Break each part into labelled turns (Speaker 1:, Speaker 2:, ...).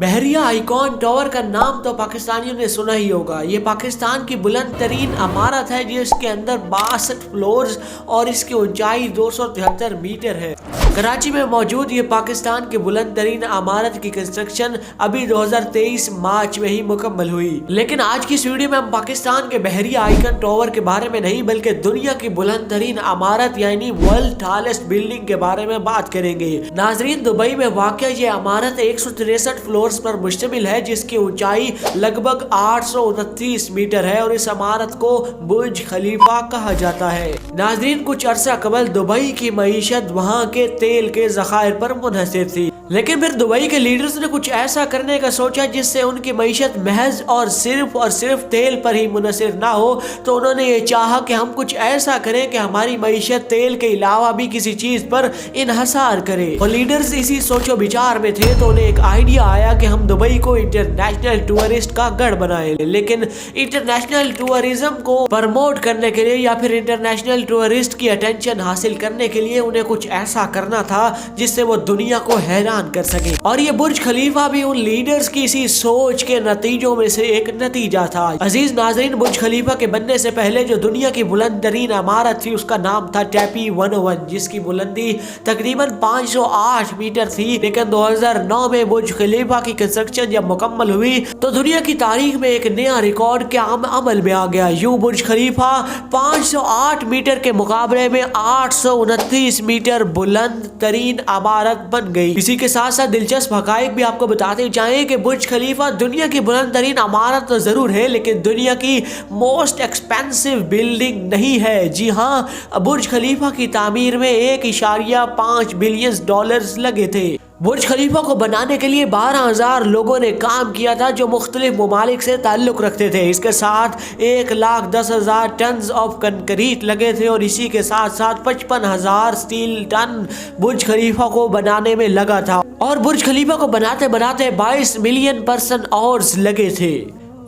Speaker 1: बहरिया icon tower का नाम तो पाकिस्तानियों ने सुना ही होगा। ये पाकिस्तान की बुलंद तरीन इमारत है जिसके अंदर 62 फ्लोर्स और इसकी ऊंचाई 273 मीटर है। कराची में मौजूद ये पाकिस्तान की बुलंद तरीन इमारत की कंस्ट्रक्शन अभी 2023 मार्च में ही मुकम्मल हुई। लेकिन आज की इस वीडियो में हम पाकिस्तान के बहरिया आइकॉन टावर के बारे में नहीं बल्कि दुनिया की बुलंद तरीन इमारत यानी वर्ल्ड टॉलेस्ट बिल्डिंग के बारे में बात करेंगे। नाजरीन, दुबई में वाक़या ये इमारत 163 फ्लोर्स पर मुश्तमिल है जिसकी ऊंचाई लगभग 829 मीटर है और इस इमारत को बुर्ज खलीफा कहा जाता है। नाजरीन, कुछ अरसा कबल दुबई की मईशत वहाँ के तेल के ज़खायर पर मुनहसर थी, लेकिन फिर दुबई के लीडर्स ने कुछ ऐसा करने का सोचा जिससे उनकी मईशत महज और सिर्फ तेल पर ही मुनहसर ना हो। तो उन्होंने ये चाहा कि हम कुछ ऐसा करें कि हमारी मईशत तेल के अलावा भी किसी चीज पर इन्हसार करे। और लीडर्स इसी सोचो विचार में थे तो उन्हें एक आइडिया आया कि हम दुबई को इंटरनेशनल टूरिस्ट का गढ़ बनाए। लेकिन इंटरनेशनल टूरिज्म को प्रमोट करने के लिए या फिर इंटरनेशनल टूरिस्ट की अटेंशन हासिल करने के लिए उन्हें कुछ ऐसा करना था जिससे वो दुनिया को हैरान कर सके। और ये बुर्ज खलीफा भी उन लीडर्स की इसी सोच के नतीजों में से एक नतीजा था। अजीज नाजरीन, बुर्ज खलीफा के बनने से पहले जो दुनिया की बुलंद तरीन इमारत थी उसका नाम था टैपी 101 जिसकी बुलंदी तकरीबन 508 मीटर थी। लेकिन 2009 में बुर्ज खलीफा की कंस्ट्रक्शन जब मुकम्मल हुई तो दुनिया की तारीख में एक नया रिकॉर्ड के अमल में आ गया। यूं बुर्ज खलीफा 508 मीटर के मुकाबले में 829 मीटर बुलंद तरीन इमारत बन गई। इसी के साथ साथ दिलचस्प हकाइक भी आपको बताते जाएं कि बुर्ज खलीफा दुनिया की बुलंद तरीन इमारत तो जरूर है लेकिन दुनिया की मोस्ट एक्सपेंसिव बिल्डिंग नहीं है। जी हाँ, बुर्ज खलीफा की तामीर में 1.5 बिलियन डॉलर्स लगे थे। बुर्ज खलीफा को बनाने के लिए 12,000 लोगों ने काम किया था जो मुख्तलिफ ममालिक से ताल्लुक रखते थे। इसके साथ 1,10,000 टन ऑफ कंक्रीट लगे थे और इसी के साथ साथ 55,000 स्टील टन बुर्ज खलीफा को बनाने में लगा था। और बुर्ज खलीफा को बनाते बनाते 22 मिलियन पर्सन आवर्स लगे थे।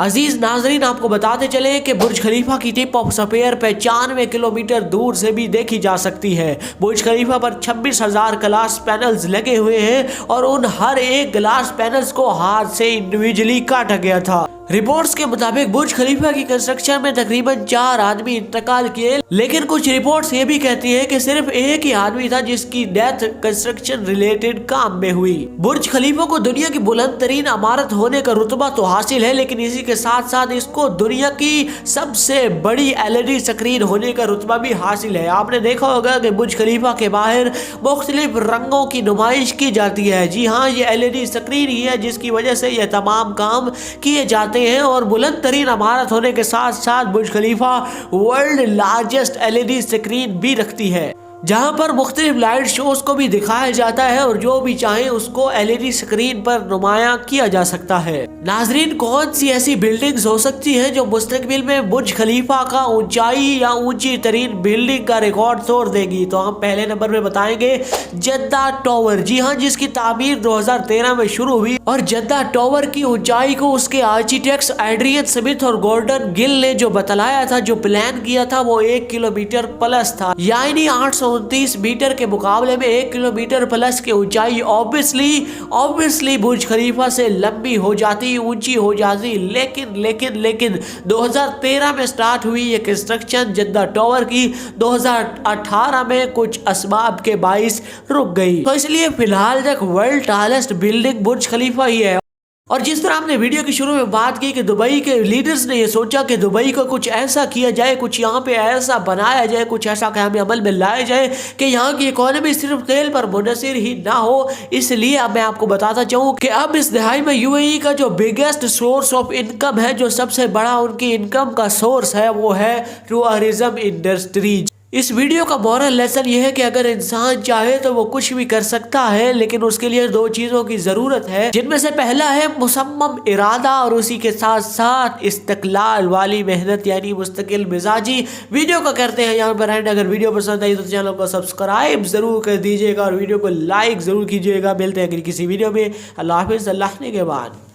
Speaker 1: अजीज नाजरीन, आपको बताते चले कि बुर्ज खलीफा की टिप ऑफ स्पेयर 95 किलोमीटर दूर से भी देखी जा सकती है। बुर्ज खलीफा पर 26,000 ग्लास पैनल्स लगे हुए हैं और उन हर एक ग्लास पैनल्स को हाथ से इंडिविजुअली काटा गया था। रिपोर्ट्स के मुताबिक बुर्ज खलीफा की कंस्ट्रक्शन में तकरीबन 4 आदमी इंतकाल किए, लेकिन कुछ रिपोर्ट्स ये भी कहती हैं कि सिर्फ एक ही आदमी था जिसकी डेथ कंस्ट्रक्शन रिलेटेड काम में हुई। बुर्ज खलीफा को दुनिया की बुलंद तरीन इमारत होने का रुतबा तो हासिल है लेकिन इसी के साथ साथ इसको दुनिया की सबसे बड़ी LED स्क्रीन होने का रुतबा भी हासिल है। आपने देखा होगा कि बुर्ज खलीफा के बाहर मुख्तलिफ रंगों की नुमाइश की जाती है। जी हाँ, ये LED स्क्रीन ही है जिसकी वजह से ये तमाम काम किए जाते हैं। और बुलंद तरीन इमारत होने के साथ साथ बुर्ज खलीफा वर्ल्ड लार्जेस्ट LED स्क्रीन भी रखती है जहां पर मुख्तलिफ लाइट शोज को भी दिखाया जाता है और जो भी चाहे उसको LED स्क्रीन पर नुमाया किया जा सकता है। नाजरीन, कौन सी ऐसी बिल्डिंग्स हो सकती हैं जो मुस्तकबिल में बुर्ज खलीफा का ऊंचाई या ऊंची तरीन बिल्डिंग का रिकॉर्ड तोड़ देगी? तो हम पहले नंबर पे बताएंगे जद्दा टावर। जी हाँ, जिसकी तामीर 2013 में शुरू हुई और जद्दा टावर की ऊंचाई को उसके आर्किटेक्ट्स एड्रियन स्मिथ और गॉर्डन गिल ने जो बतलाया था, जो प्लान किया था, वो 1 किलोमीटर प्लस था। यानी 829 मीटर के मुकाबले में 1 किलोमीटर प्लस की ऊंचाई ऑब्वियसली बुर्ज खलीफा से लंबी हो जाती, ऊंची हो जाती। लेकिन 2013 में स्टार्ट हुई ये कंस्ट्रक्शन जद्दा टावर की 2018 में कुछ असबाब के बाइस रुक गई। तो इसलिए फिलहाल तक वर्ल्ड टॉलेस्ट बिल्डिंग बुर्ज खलीफा ही है। और जिस तरह हमने वीडियो के शुरू में बात की कि दुबई के लीडर्स ने ये सोचा कि दुबई को कुछ ऐसा किया जाए, कुछ यहाँ पे ऐसा बनाया जाए, कुछ ऐसा काम अमल में लाया जाए कि यहाँ की इकोनॉमी सिर्फ तेल पर मुनहसर ही ना हो। इसलिए अब मैं आपको बताता चाहूँ कि अब इस दिहाई में UAE का जो बिगेस्ट सोर्स ऑफ इनकम है, जो सबसे बड़ा उनकी इनकम का सोर्स है, वो है टूरिज्म इंडस्ट्रीज। इस वीडियो का मोरल लेसन ये है कि अगर इंसान चाहे तो वो कुछ भी कर सकता है, लेकिन उसके लिए 2 चीजों की जरूरत है, जिनमें से पहला है मुसम्मम इरादा और उसी के साथ साथ इस्तकलाल वाली मेहनत यानी मुस्तकिल मिजाजी। वीडियो को करते हैं यहाँ पर एंड। अगर वीडियो पसंद आई तो चैनल को सब्सक्राइब जरूर कर दीजिएगा और वीडियो को लाइक जरूर कीजिएगा। मिलते हैं किसी वीडियो में। अल्लाह हाफिज़, अल्लाह के बाद।